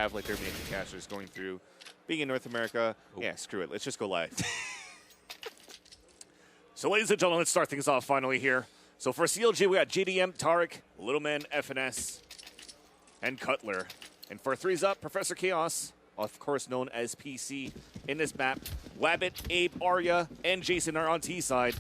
have like their main casters going through. Being in North America, yeah, screw it. Let's just go live. So ladies and gentlemen, let's start things off finally here. So for CLG, we got JDM, Tarek, Little Man, FNS, and Cutler. And for threes up, Professor Chaos, of course known as PC in this map. Wabbit, Abe, Arya, and Jason are on T side.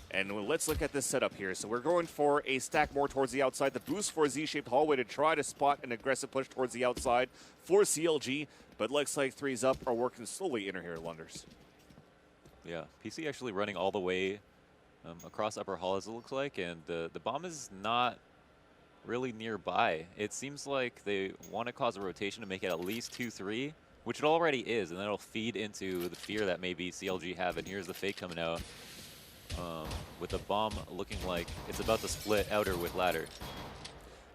And let's look at this setup here. So we're going for a stack more towards the outside. The boost for a Z-shaped hallway to try to spot an aggressive push towards the outside for CLG. But looks like threes up are working slowly in here, Lunders. Yeah, PC actually running all the way across upper hall as it looks like. And the bomb is not really nearby. It seems like they want to cause a rotation to make it at least 2-3, which it already is. And that'll feed into the fear that maybe CLG have. And here's the fake coming out. With the bomb looking like it's about to split outer with ladder.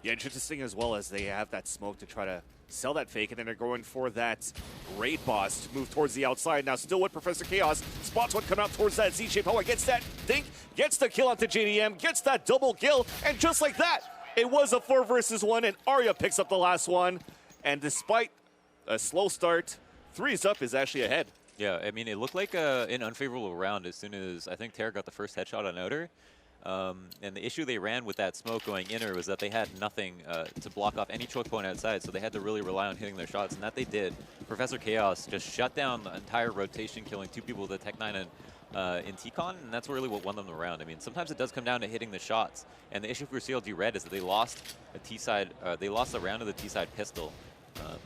Yeah, interesting as well as they have that smoke to try to sell that fake, and then they're going for that raid boss to move towards the outside. Now still with Professor Chaos, spots one coming out towards that Z-shape. Oh, gets that dink, gets the kill onto JDM, gets that double kill, and just like that, it was a 4 versus 1, and Arya picks up the last one. And despite a slow start, threes up is actually ahead. Yeah, I mean, it looked like an unfavorable round as soon as I think Terra got the first headshot on outer. And the issue they ran with that smoke going inner was that they had nothing to block off any choke point outside, so they had to really rely on hitting their shots, and that they did. Professor Chaos just shut down the entire rotation, killing 2 people with a Tech 9 in T-Con, and that's really what won them the round. I mean, sometimes it does come down to hitting the shots, and the issue for CLG Red is that they lost a T-side, they lost a round of the T-side pistol.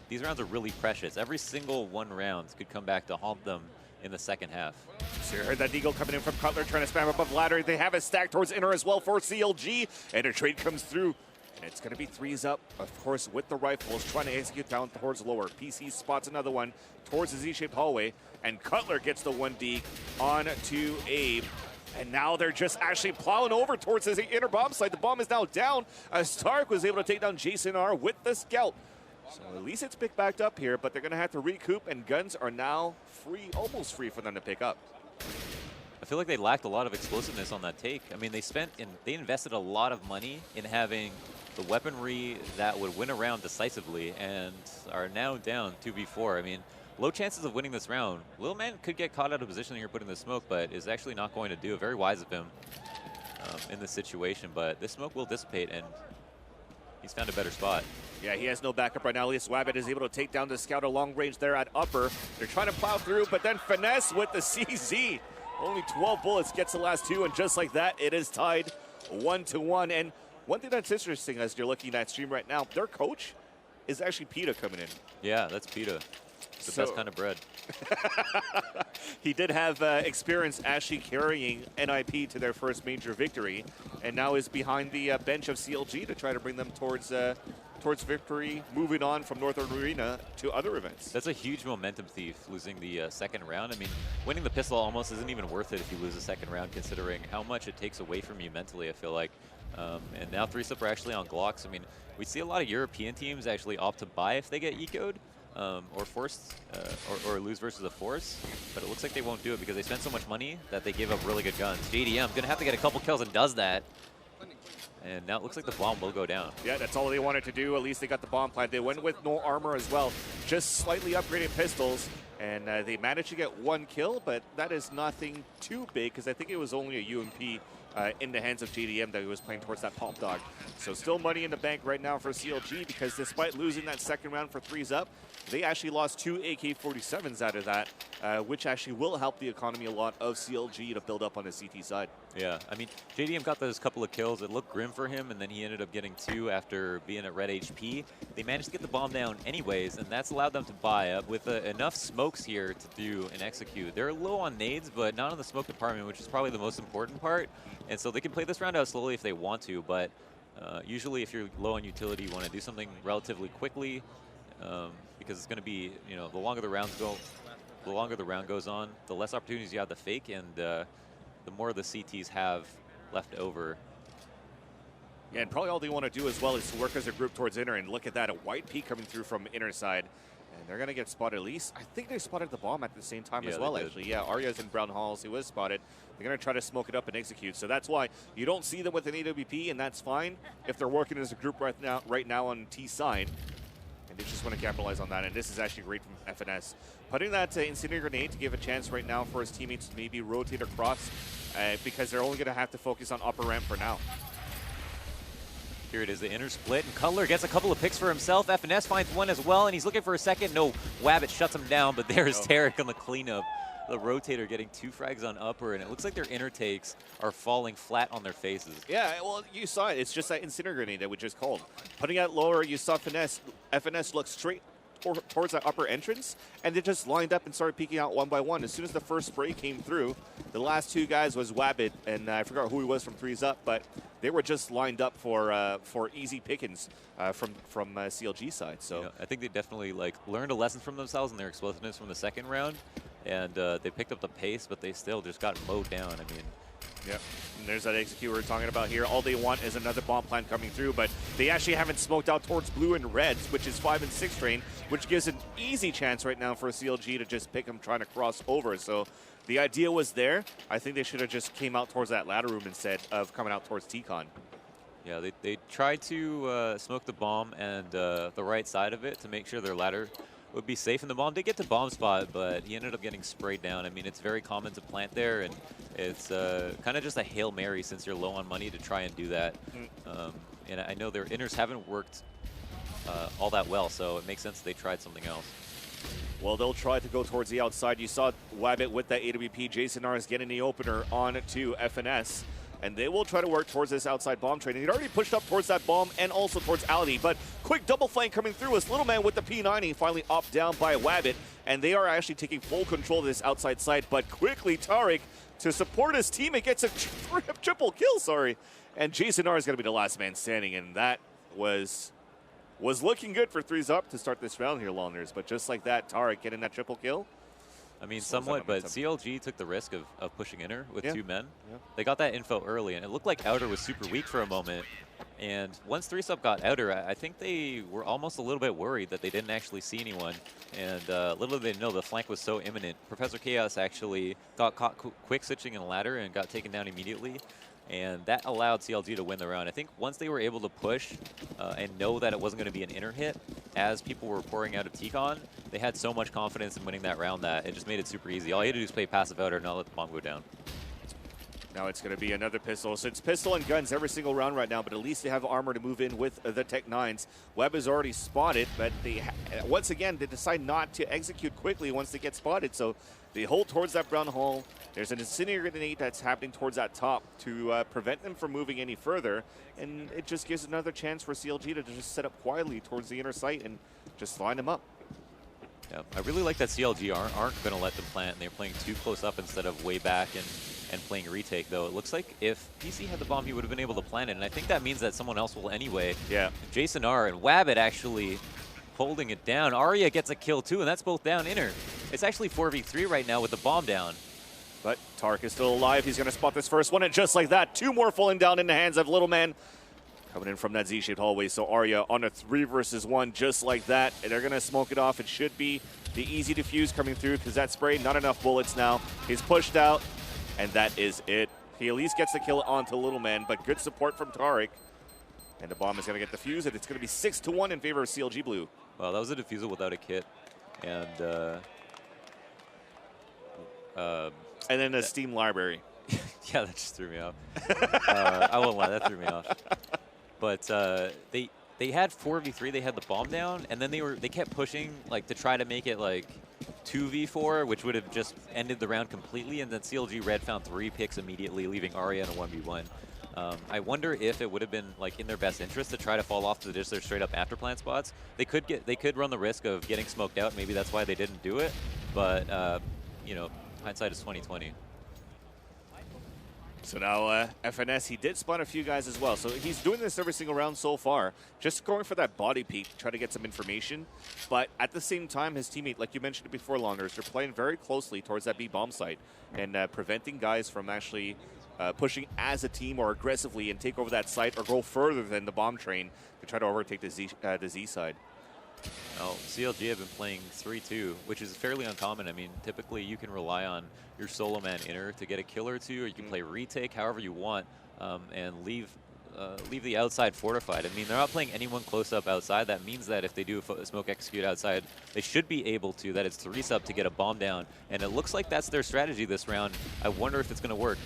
These rounds are really precious. Every single one round could come back to haunt them in the second half. So you heard that eagle coming in from Cutler, trying to spam above ladder. They have a stack towards inner as well for CLG, and a trade comes through. And it's going to be threes up, of course, with the rifles, trying to execute down towards lower. PC spots another one towards the Z-shaped hallway, and Cutler gets the 1D on to Abe. And now they're just actually plowing over towards the inner bomb site. The bomb is now down, as Stark was able to take down Jason R with the scout. So at least it's picked back up here, but they're going to have to recoup, and guns are now free, almost free for them to pick up. I feel like they lacked a lot of explosiveness on that take. I mean, they invested a lot of money in having the weaponry that would win a round decisively, and are now down 2v4. I mean, low chances of winning this round. Little Man could get caught out of position here putting the smoke, but is actually not going to do it. Very wise of him in this situation, but this smoke will dissipate, and he's found a better spot. Yeah, he has no backup right now. At least Wabbit is able to take down the scout at long range there at upper. They're trying to plow through, but then Finesse with the CZ. Only 12 bullets, gets the last 2, and just like that, it is tied 1-1. And one thing that's interesting as you're looking at stream right now, their coach is actually PETA coming in. Yeah, that's PETA. The best kind of bread. He did have experience actually carrying NIP to their first major victory, and now is behind the bench of CLG to try to bring them towards victory, moving on from Northern Arena to other events. That's a huge momentum thief, losing the second round. I mean, winning the pistol almost isn't even worth it if you lose the second round, considering how much it takes away from you mentally, I feel like. And now threes-up are actually on Glocks. I mean, we see a lot of European teams actually opt to buy if they get eco'd. Or forced, or lose versus a force, but it looks like they won't do it because they spent so much money that they give up really good guns. JDM gonna have to get a couple kills and does that. And now it looks like the bomb will go down. Yeah, that's all they wanted to do. At least they got the bomb plant. They went with no armor as well, just slightly upgraded pistols, and they managed to get 1 kill, but that is nothing too big because I think it was only a UMP in the hands of JDM that he was playing towards that Pop Dog. So still money in the bank right now for CLG because despite losing that second round for threes up, they actually lost 2 AK-47s out of that, which actually will help the economy a lot of CLG to build up on the CT side. Yeah, I mean, JDM got those couple of kills. It looked grim for him, and then he ended up getting 2 after being at red HP. They managed to get the bomb down anyways, and that's allowed them to buy up with enough smokes here to do and execute. They're low on nades, but not on the smoke department, which is probably the most important part. And so they can play this round out slowly if they want to, but usually if you're low on utility, you want to do something relatively quickly. Because it's going to be, you know, the longer the round goes on, the less opportunities you have to fake, and the more the CTs have left over. Yeah, and probably all they want to do as well is to work as a group towards inner, and look at that, a white peak coming through from inner side. And they're going to get spotted at least. I think they spotted the bomb at the same time as well, actually. Yeah, Arya's in Brown Halls. He was spotted. They're going to try to smoke it up and execute. So that's why you don't see them with an AWP, and that's fine if they're working as a group right now on T side. And they just want to capitalize on that, and this is actually great from FNS. Putting that incendiary grenade to give a chance right now for his teammates to maybe rotate across because they're only going to have to focus on upper ramp for now. Here it is, the inner split, and Cutler gets a couple of picks for himself. FNS finds one as well, and he's looking for a second. No, Wabbit shuts him down, but there's Tarek on the cleanup. The rotator getting 2 frags on upper, and it looks like their inner takes are falling flat on their faces. Yeah, well, you saw it. It's just that incendiary grenade that we just called. Putting it lower, you saw FNS look straight towards that upper entrance, and they just lined up and started peeking out one by one. As soon as the first spray came through, the last 2 guys was Wabbit, and I forgot who he was from 3s Up, but they were just lined up for easy pickings from CLG side. So you know, I think they definitely learned a lesson from themselves and their explosiveness from the second round, and they picked up the pace, but they still just got mowed down. I mean, yeah, and there's that execute we were talking about here. All they want is another bomb plant coming through, but they actually haven't smoked out towards blue and reds, which is 5 and 6 train, which gives an easy chance right now for CLG to just pick them trying to cross over. So the idea was there. I think they should have just came out towards that ladder room instead of coming out towards T-Con. Yeah, they tried to smoke the bomb and the right side of it to make sure their ladder would be safe. And the bomb did get to bomb spot, but he ended up getting sprayed down. I mean, it's very common to plant there, and it's kind of just a Hail Mary since you're low on money to try and do that. And I know their inners haven't worked all that well, so it makes sense they tried something else. Well, they'll try to go towards the outside. You saw Wabbit with that AWP. Jason R is getting the opener on to FNS. And they will try to work towards this outside bomb trade. And he'd already pushed up towards that bomb and also towards Ality. But quick double flank coming through as Little Man with the P90 finally upped down by Wabbit. And they are actually taking full control of this outside side. But quickly, Tarek, to support his teammate, gets a triple kill, sorry. And Jason R is going to be the last man standing. And that was looking good for 3s Up to start this round here, Loners. But just like that, Tarek getting that triple kill. I mean, somewhat, but CLG took the risk of pushing inner with 2 men. Yeah. They got that info early, and it looked like outer was super weak for a moment. And once 3 Up got outer, I think they were almost a little bit worried that they didn't actually see anyone. And little did they know the flank was so imminent. Professor Chaos actually got caught quick switching in the ladder and got taken down immediately. And that allowed CLG to win the round. I think once they were able to push and know that it wasn't going to be an inner hit, as people were pouring out of T-Con, they had so much confidence in winning that round that it just made it super easy. All you had to do is play passive outer and not let the bomb go down. Now it's going to be another pistol. So it's pistol and guns every single round right now, but at least they have armor to move in with the Tech 9s. Webb is already spotted, but they once again, they decide not to execute quickly once they get spotted. So they hold towards that brown hole. There's an incendiary grenade that's happening towards that top to prevent them from moving any further. And it just gives another chance for CLG to just set up quietly towards the inner site and just line them up. Yeah, I really like that CLG aren't going to let them plant, and they're playing too close up instead of way back and playing retake, though. It looks like if PC had the bomb, he would have been able to plant it, and I think that means that someone else will anyway. Yeah. Jason R and Wabbit actually holding it down. Arya gets a kill, too, and that's both down inner. It's actually 4v3 right now with the bomb down. But Tark is still alive. He's going to spot this first one, and just like that, 2 more falling down in the hands of Little Man. Coming in from that Z-shaped hallway, so Arya on a 3 versus 1 just like that. And they're going to smoke it off. It should be the easy defuse coming through because that spray, not enough bullets now. He's pushed out, and that is it. He at least gets the kill onto Little Man, but good support from Tarek. And the bomb is going to get defused, and it's going to be 6-1 in favor of CLG.Blue. Well, that was a defusal without a kit. And then a Steam library. Yeah, that just threw me off. I won't lie, that threw me off. But they had 4v3, they had the bomb down, and then they kept pushing to try to make it 2v4, which would have just ended the round completely, and then CLG Red found 3 picks immediately, leaving Arya in a 1v1. I wonder if it would have been in their best interest to try to fall off to just their straight up after plant spots. They could run the risk of getting smoked out. Maybe that's why they didn't do it. But you know, hindsight is 20/20. So now FNS, he did spawn a few guys as well. So he's doing this every single round so far, just going for that body peek to try to get some information. But at the same time, his teammate, like you mentioned it before, Longers, they're playing very closely towards that B bomb site and preventing guys from actually pushing as a team or aggressively and take over that site or go further than the bomb train to try to overtake the Z side. Well, CLG have been playing 3-2, which is fairly uncommon. I mean, typically you can rely on your solo man inner to get a kill or two, or you can play retake however you want and leave leave the outside fortified. I mean, they're not playing anyone close up outside. That means that if they do a smoke execute outside, they should be able to. That it's 3-sub to get a bomb down. And it looks like that's their strategy this round. I wonder if it's going to work.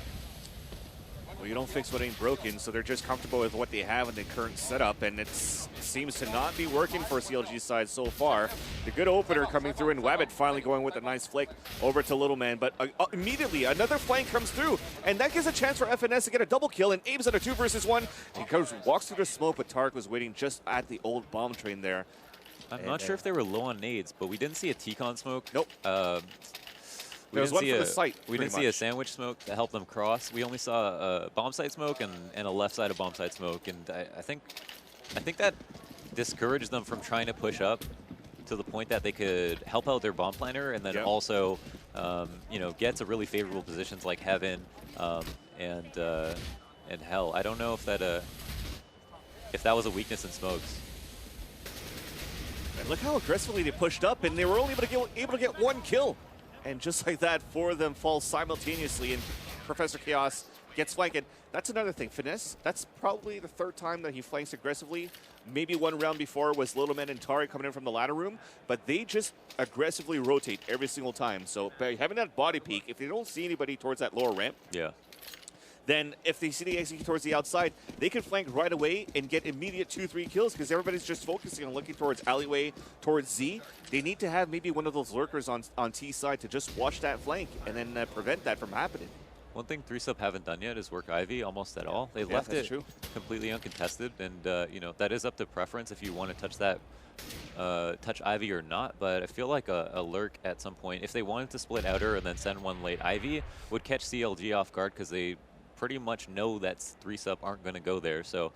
Well, you don't fix what ain't broken, so they're just comfortable with what they have in the current setup, and it seems to not be working for CLG's side so far. The good opener coming through, and Wabbit finally going with a nice flick over to Little Man, but immediately another flank comes through, and that gives a chance for FNS to get a double kill, and Abe's at a 2 versus 1. He walks through the smoke, but Tarek was waiting just at the old bomb train there. I'm not sure if they were low on nades, but we didn't see a T-con smoke. Nope. We was one from the site. We didn't see a sandwich smoke to help them cross. We only saw a bomb site smoke and a left side of bomb site smoke, and I think that discouraged them from trying to push up to the point that they could help out their bomb planner and then also, you know, get to really favorable positions like Heaven and Hell. I don't know if that was a weakness in smokes. And look how aggressively they pushed up, and they were only able to get 1 kill. And just like that, 4 of them fall simultaneously, and Professor Chaos gets flanked. And that's another thing. Finesse, that's probably the 3rd time that he flanks aggressively. Maybe 1 round before was Little Man and Tari coming in from the ladder room, but they just aggressively rotate every single time. So by having that body peek, if they don't see anybody towards that lower ramp, then if they see the execute towards the outside, they can flank right away and get immediate 2-3 kills because everybody's just focusing on looking towards alleyway, towards Z. They need to have maybe one of those lurkers on T side to just watch that flank and then prevent that from happening. One thing 3-sub haven't done yet is work Ivy almost at all. They left it completely uncontested, and you know, that is up to preference if you want to touch that, touch Ivy or not. But I feel like a lurk at some point, if they wanted to split outer and then send one late Ivy, would catch CLG off guard because they pretty much know that 3-sub aren't going to go there. So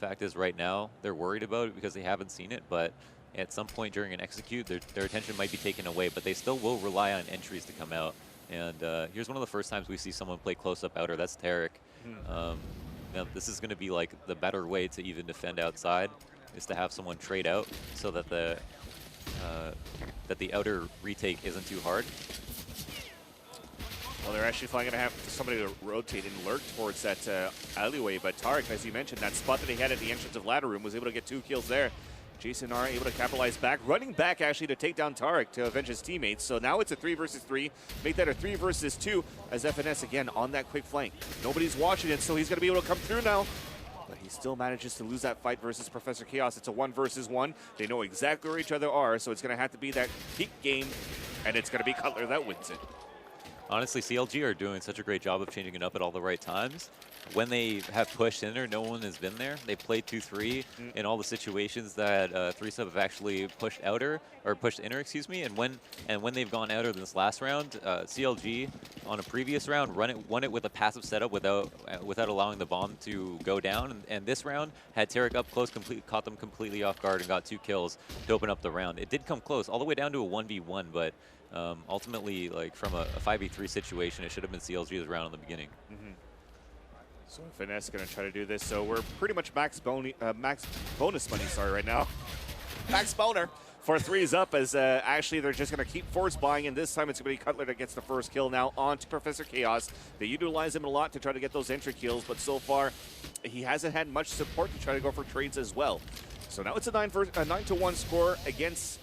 fact is, right now they're worried about it because they haven't seen it, but at some point during an execute, their attention might be taken away, but they still will rely on entries to come out. And here's one of the first times we see someone play close-up outer. That's Tarek. Now this is going to be like the better way to even defend outside, is to have someone trade out so that the outer retake isn't too hard. Well, they're actually finally going to have somebody to rotate and lurk towards that alleyway, but Tarek, as you mentioned, that spot that he had at the entrance of ladder room, was able to get 2 kills there. Jason R able to capitalize back, running back actually to take down Tarek to avenge his teammates. So now it's a 3 versus 3. Make that a 3 versus 2 as FNS again on that quick flank. Nobody's watching it, so he's going to be able to come through now. But he still manages to lose that fight versus Professor Chaos. It's a 1 versus 1. They know exactly where each other are, so it's going to have to be that peak game, and it's going to be Cutler that wins it. Honestly, CLG are doing such a great job of changing it up at all the right times. When they have pushed in there, no one has been there. They played 2-3 in all the situations that 3-sub have actually pushed outer, or pushed inner, excuse me. And when they've gone outer this last round, CLG on a previous round won it with a passive setup without allowing the bomb to go down. And this round had Tarek up close, caught them completely off guard and got 2 kills to open up the round. It did come close, all the way down to a 1v1, but ultimately, like from a 5v3 situation, it should have been CLG's round in the beginning. So Finesse going to try to do this. So we're pretty much max bonus money, right now. Max boner for 3-sub as actually they're just going to keep force buying, and this time it's going to be Cutler that gets the first kill now on to Professor Chaos. They utilize him a lot to try to get those entry kills, but so far he hasn't had much support to try to go for trades as well. So now it's a 9-1 score against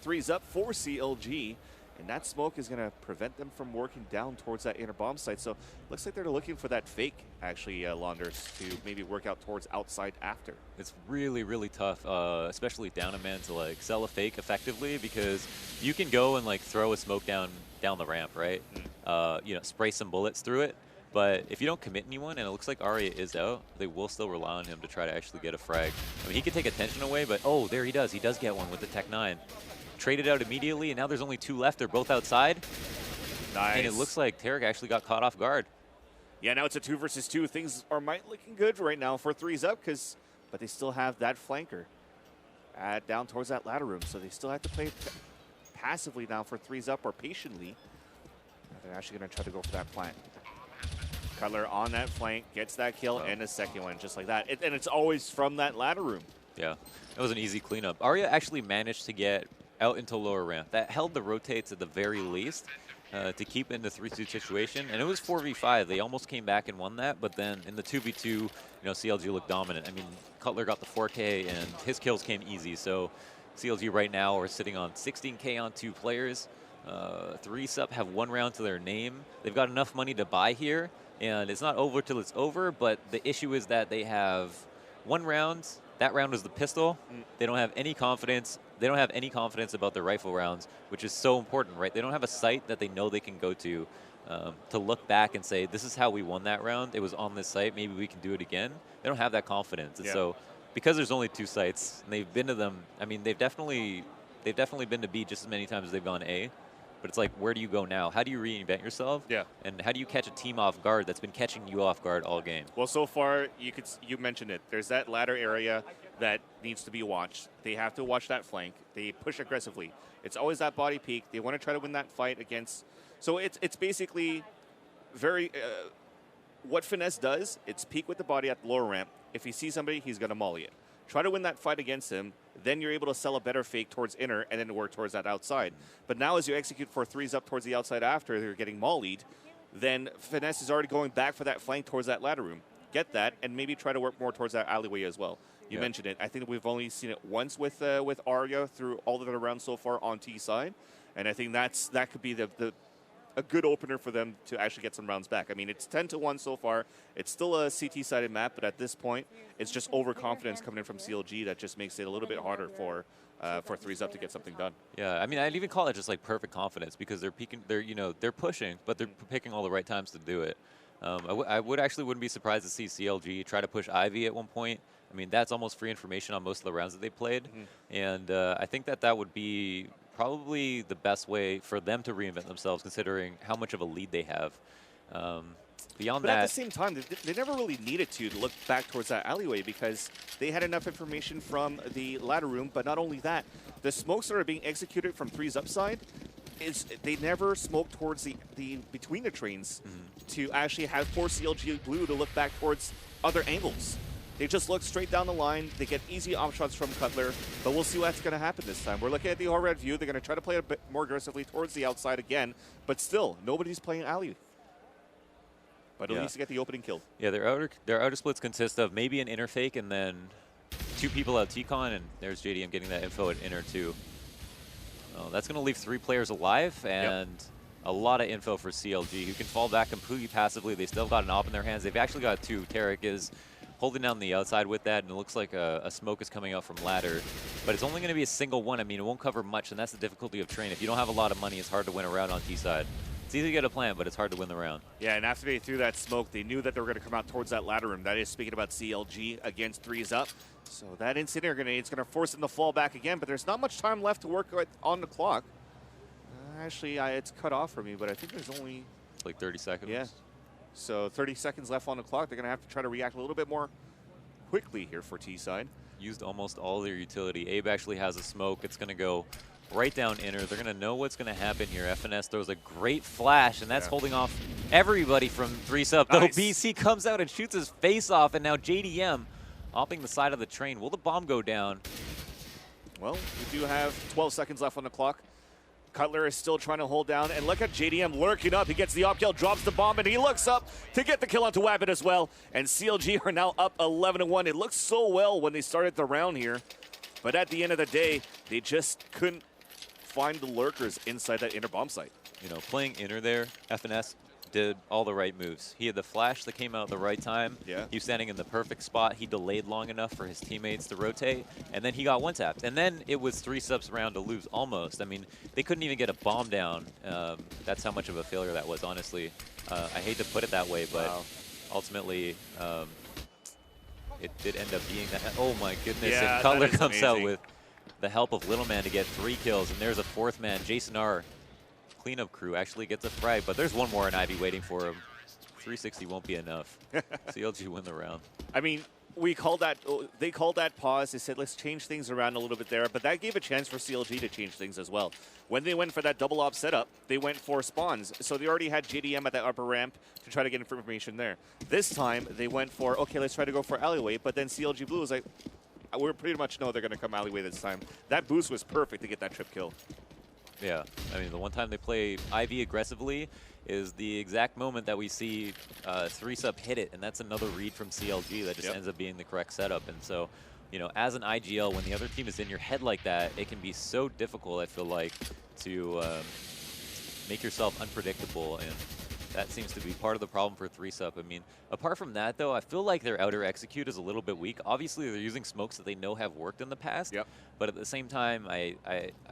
3-sub for CLG. And that smoke is going to prevent them from working down towards that inner bomb site. So looks like they're looking for that fake, actually, Launders, to maybe work out towards outside after. It's really, really tough, especially down a man, to like sell a fake effectively, because you can go and like throw a smoke down the ramp, right? You know, spray some bullets through it. But if you don't commit anyone, and it looks like Arya is out, they will still rely on him to try to actually get a frag. I mean, he can take attention away, but oh, there he does. He does get one with the Tech 9. Traded out immediately, and now there's only 2 left. They're both outside. Nice. And it looks like Tarek actually got caught off guard. Yeah, now it's a 2 versus 2. Things are looking good right now for 3-sub, but they still have that flanker down towards that ladder room. So they still have to play passively now for 3-sub, or patiently. They're actually going to try to go for that plant. Cutler on that flank, gets that kill, and a second one, just like that. And it's always from that ladder room. Yeah, it was an easy cleanup. Arya actually managed to get out into lower ramp. That held the rotates at the very least. to keep in the 3-2 situation, and it was 4v5. They almost came back and won that, but then in the 2v2, you know, CLG looked dominant. I mean, Cutler got the 4K, and his kills came easy. So CLG right now are sitting on 16K on 2 players. 3-Sup have 1 round to their name. They've got enough money to buy here, and it's not over till it's over. But the issue is that they have 1 round. That round was the pistol. They don't have any confidence. They don't have any confidence about their rifle rounds, which is so important, right? They don't have a site that they know they can go to look back and say, this is how we won that round. It was on this site. Maybe we can do it again. They don't have that confidence. And so because there's only 2 sites, and they've been to them, I mean, they've definitely been to B just as many times as they've gone A. But it's like, where do you go now? How do you reinvent yourself? Yeah. And how do you catch a team off guard that's been catching you off guard all game? Well, so far, you mentioned it. There's that ladder area that needs to be watched. They have to watch that flank. They push aggressively. It's always that body peek. They want to try to win that fight against. So it's basically very. What Finesse does, it's peek with the body at the lower ramp. If he sees somebody, he's going to molly it. Try to win that fight against him. Then you're able to sell a better fake towards inner and then work towards that outside. But now as you execute for 3s up towards the outside after they're getting mollied, then Finesse is already going back for that flank towards that ladder room. Get that and maybe try to work more towards that alleyway as well. You mentioned it. I think we've only seen it once with Arya through all of the rounds so far on T side. And I think that could be a good opener for them to actually get some rounds back. I mean, it's 10-1 so far. It's still a CT-sided map, but at this point, it's just overconfidence coming in from CLG that just makes it a little bit harder for 3s up to get something done. Yeah, I mean, I'd even call it just like perfect confidence because they're peaking, they're pushing, but they're picking all the right times to do it. I wouldn't be surprised to see CLG try to push Ivy at one point. I mean, that's almost free information on most of the rounds that they played, and I think that would be probably the best way for them to reinvent themselves, considering how much of a lead they have. Beyond but that, at the same time, they never really needed to look back towards that alleyway because they had enough information from the ladder room. But not only that, the smokes that are being executed from 3's upside is they never smoke towards the between the trains to actually have force CLG.Blue to look back towards other angles. They just look straight down the line. They get easy op shots from Cutler, but we'll see what's going to happen this time. We're looking at the all-red view. They're going to try to play a bit more aggressively towards the outside again, but still, nobody's playing alley. But at least to get the opening kill. Yeah, their outer splits consist of maybe an inner fake and then 2 people out T-Con, and there's JDM getting that info at inner too. Oh, that's going to leave 3 players alive and a lot of info for CLG, who can fall back completely passively. They still got an op in their hands. They've actually got 2. Tarek is holding down the outside with that, and it looks like a smoke is coming out from ladder. But it's only going to be a single one. I mean, it won't cover much, and that's the difficulty of Train. If you don't have a lot of money, it's hard to win a round on T-side. It's easy to get a plan, but it's hard to win the round. Yeah, and after they threw that smoke, they knew that they were going to come out towards that ladder room. That is speaking about CLG against 3's up. So that incendiary grenade is going to force them to fall back again, but there's not much time left to work on the clock. Actually, it's cut off for me, but I think there's only... It's like 30 seconds. Yeah. So 30 seconds left on the clock. They're going to have to try to react a little bit more quickly here for T-side. Used almost all their utility. Abe actually has a smoke. It's going to go right down inner. They're going to know what's going to happen here. FNS throws a great flash, and that's holding off everybody from 3-Sup. Though BC comes out and shoots his face off, and now JDM opping the side of the train. Will the bomb go down? Well, we do have 12 seconds left on the clock. Cutler is still trying to hold down, and look at JDM lurking up. He gets the op kill, drops the bomb, and he looks up to get the kill onto Wabbit as well. And CLG are now up 11-1. It looked so well when they started the round here, but at the end of the day, they just couldn't find the lurkers inside that inner bomb site. You know, playing inner there, FNS did all the right moves. He had the flash that came out at the right time. Yeah. He was standing in the perfect spot. He delayed long enough for his teammates to rotate, and then he got one-tapped. And then it was 3-Sups round to lose, almost. I mean, they couldn't even get a bomb down. That's how much of a failure that was, honestly. I hate to put it that way, but ultimately, it did end up being that. Oh my goodness, Yeah, and Cutler that is comes out amazing. with the help of Little Man to get 3 kills, and there's a 4th man. Jason R. cleanup crew actually gets a frag, but there's one more in Ivy waiting for him. 360 won't be enough. CLG win the round. I mean, they called that pause. They said, let's change things around a little bit there, but that gave a chance for CLG to change things as well. When they went for that double op setup, they went for spawns. So they already had JDM at that upper ramp to try to get information there. This time, they went for, okay, let's try to go for alleyway, but then CLG.Blue was like, we pretty much know they're going to come alleyway this time. That boost was perfect to get that trip kill. Yeah, I mean, the one time they play Ivy aggressively is the exact moment that we see 3-Sup hit it, and that's another read from CLG that just ends up being the correct setup. And so, you know, as an IGL, when the other team is in your head like that, it can be so difficult, I feel like, to make yourself unpredictable, and that seems to be part of the problem for 3-Sup. I mean, apart from that, though, I feel like their outer execute is a little bit weak. Obviously, they're using smokes that they know have worked in the past, but at the same time, I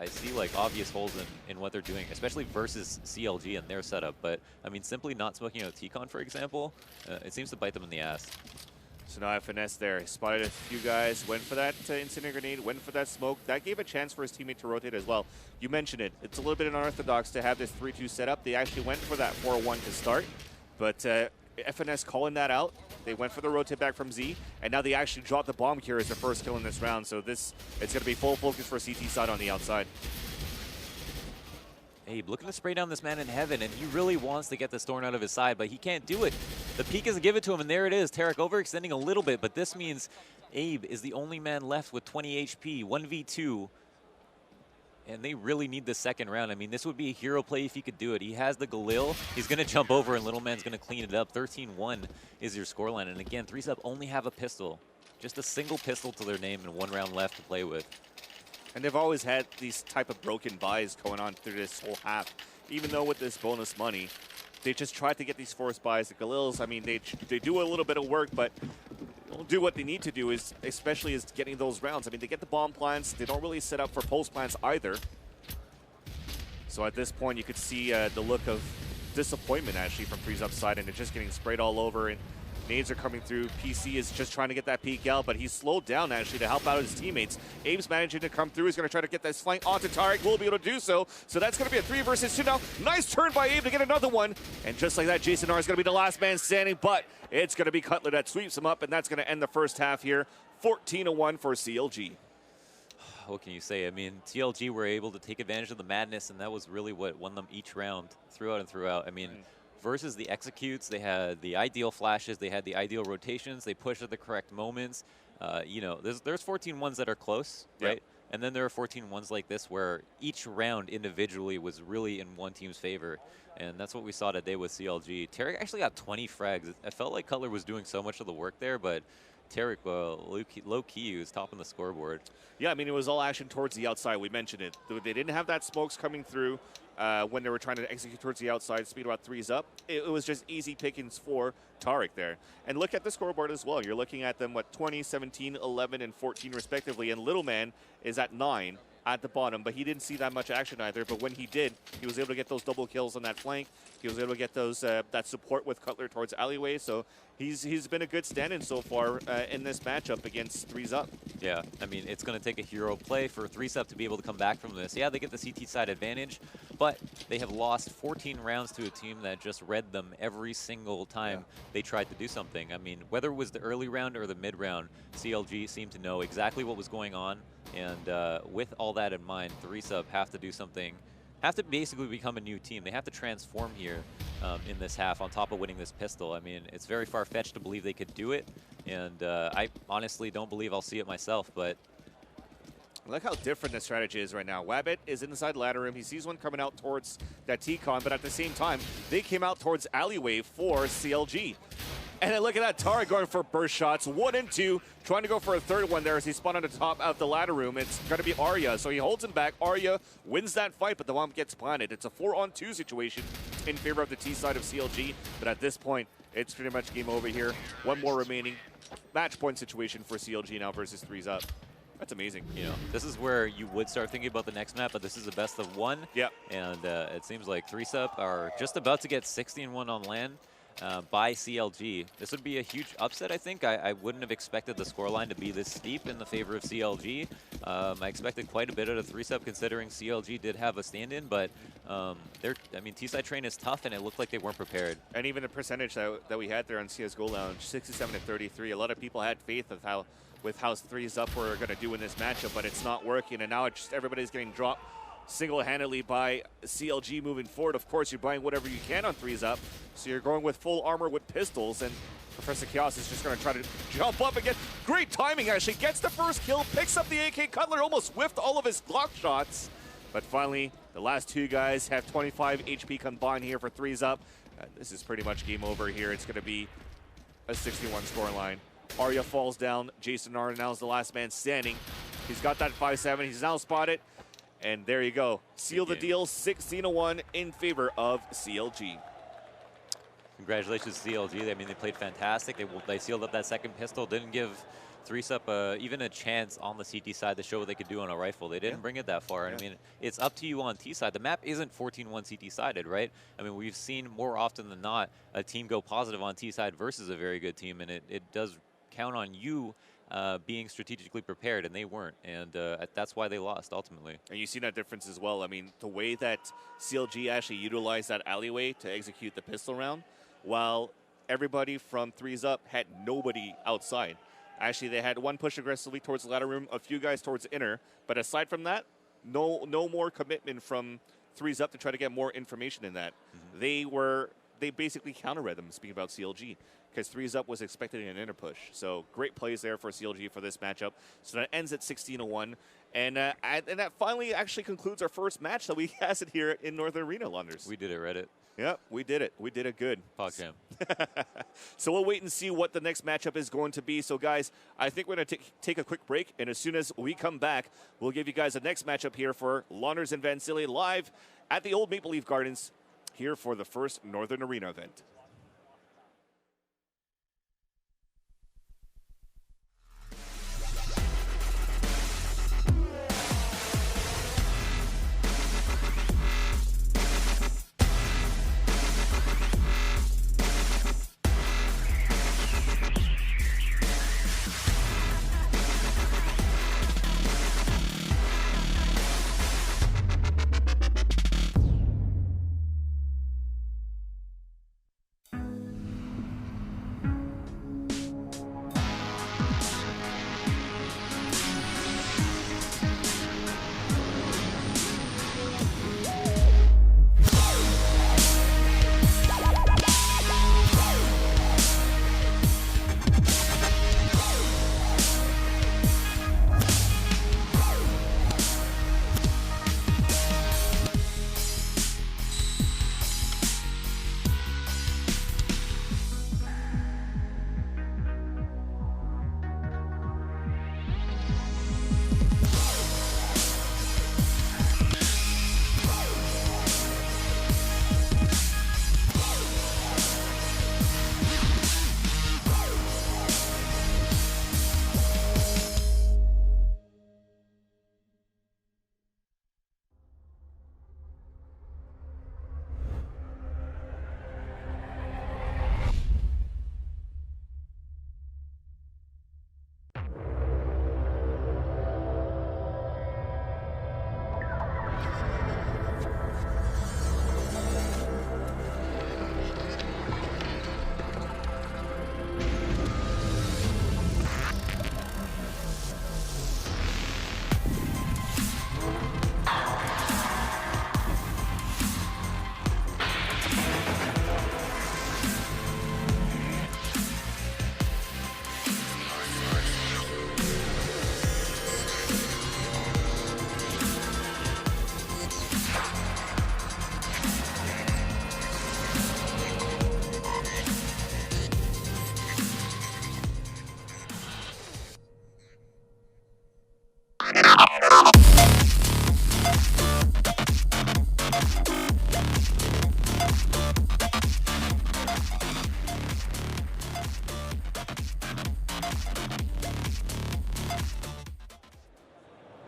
see, like, obvious holes in what they're doing, especially versus CLG and their setup. But, I mean, simply not smoking out T-Con, for example, it seems to bite them in the ass. So now I finesse there. He spotted a few guys, went for that incendiary grenade, went for that smoke. That gave a chance for his teammate to rotate as well. You mentioned it. It's a little bit unorthodox to have this 3-2 setup. They actually went for that 4-1 to start, but FNS calling that out. They went for the rotate back from Z, and now they actually dropped the bomb here as their first kill in this round. So it's going to be full focus for CT side on the outside. Abe looking to spray down this man in heaven, and he really wants to get this thorn out of his side, but he can't do it. The peek doesn't give it to him, and there it is. Tarek overextending a little bit, but this means Abe is the only man left with 20 HP, 1v2, and they really need the second round. I mean, this would be a hero play if he could do it. He has the Galil. He's going to jump over, and Little Man's going to clean it up. 13-1 is your scoreline, and again, 3-Sup only have a pistol. Just a single pistol to their name and 1 round left to play with. And they've always had these type of broken buys going on through this whole half. Even though with this bonus money, they just tried to get these forced buys. The Galils, I mean, they do a little bit of work, but they'll do what they need to do, especially is getting those rounds. I mean, they get the bomb plants. They don't really set up for post plants either. So at this point, you could see the look of disappointment, actually, from 3-Sup's side, and they're just getting sprayed all over. And nades are coming through. PC is just trying to get that peek out, but he's slowed down, actually, to help out his teammates. Abe's managing to come through. He's going to try to get this flank onto Tarek. Will be able to do so. So that's going to be a 3 versus 2 now. Nice turn by Abe to get another one. And just like that, Jason R is going to be the last man standing, but it's going to be Cutler that sweeps him up, and that's going to end the first half here. 14-1 for CLG. What can you say? I mean, TLG were able to take advantage of the madness, and that was really what won them each round throughout and throughout. I mean, versus the executes, they had the ideal flashes, they had the ideal rotations, they pushed at the correct moments. You know, there's 14 ones that are close, right? And then there are 14 ones like this where each round individually was really in one team's favor. And that's what we saw today with CLG. Tarek actually got 20 frags. I felt like Cutler was doing so much of the work there, but Tarek, low-key, was topping the scoreboard. Yeah, I mean, it was all action towards the outside. We mentioned it. They didn't have that smokes coming through when they were trying to execute towards the outside, speed about 3s up. It was just easy pickings for Tarek there. And look at the scoreboard as well. You're looking at them, what, 20, 17, 11, and 14 respectively. And Little Man is at 9 at the bottom, but he didn't see that much action either. But when he did, he was able to get those double kills on that flank. He was able to get those that support with Cutler towards alleyway. So he's been a good stand-in so far in this matchup against 3-Sup. Yeah, I mean, it's going to take a hero play for 3-Sup to be able to come back from this. Yeah, they get the CT side advantage, but they have lost 14 rounds to a team that just read them every single time they tried to do something. I mean, whether it was the early round or the mid round, CLG seemed to know exactly what was going on. And with all that in mind, 3-Sup have to do something, have to basically become a new team. They have to transform here in this half on top of winning this pistol. I mean, it's very far-fetched to believe they could do it, and I honestly don't believe I'll see it myself, but look how different the strategy is right now. Wabbit is inside ladder room. He sees one coming out towards that T-Con, but at the same time, they came out towards alleyway for CLG. And then look at that, Tarek going for burst shots, 1 and 2, trying to go for a third one there as he spun on the top of the ladder room. It's going to be Arya, so he holds him back. Arya wins that fight, but the bomb gets planted. It's a 4-on-2 situation in favor of the T side of CLG, but at this point, it's pretty much game over here. One more remaining match point situation for CLG now versus 3-Sup. That's amazing. You know, this is where you would start thinking about the next map, but this is the best of 1. Yeah. And it seems like 3-Sup are just about to get 16-1 on LAN. By CLG. This would be a huge upset, I think. I wouldn't have expected the scoreline to be this steep in the favor of CLG. I expected quite a bit out of 3-Sup considering CLG did have a stand-in, but I mean, T-side train is tough, and it looked like they weren't prepared. And even the percentage that we had there on CSGO Lounge, 67-33. A lot of people had faith of how 3-Sup were going to do in this matchup, but it's not working, and now it's just everybody's getting dropped single-handedly by CLG moving forward. Of course, you're buying whatever you can on 3-Sup, so you're going with full armor with pistols, and Professor Chaos is just going to try to jump up again. Great timing, actually. Gets the first kill, picks up the AK. Cutler almost whiffed all of his Glock shots, But finally, the last two guys have 25 HP combined here for threes up. This is pretty much game over here. It's going to be a 61 scoreline. Arya falls down. Jason Arya now is the last man standing. He's got that 5-7. He's now spotted. And there you go. Seal the deal, 16-1 in favor of CLG. Congratulations to CLG. I mean, they played fantastic. They sealed up that second pistol, didn't give Threesup even a chance on the CT side to show what they could do on a rifle. They didn't bring it that far. And I mean, it's up to you on T side. The map isn't 14-1 CT sided, right? I mean, we've seen more often than not a team go positive on T side versus a very good team, and it does count on you being strategically prepared, and they weren't. And that's why they lost, ultimately. And you see that difference as well. I mean, the way that CLG actually utilized that alleyway to execute the pistol round, while everybody from threes up had nobody outside. Actually, they had one push aggressively towards the ladder room, a few guys towards inner. But aside from that, no more commitment from threes up to try to get more information in that. They basically counter-read them, speaking about CLG, because threes up was expected in an inner push. So great plays there for CLG for this matchup. So that ends at 16-1. And that finally actually concludes our first match that we has it here in Northern Arena, Londers. We did it, Reddit. Yep, we did it. We did it good. PogChamp. So we'll wait and see what the next matchup is going to be. So, guys, I think we're going to take a quick break. And as soon as we come back, we'll give you guys the next matchup here for Londers and Vansili live at the old Maple Leaf Gardens here for the first Northern Arena event.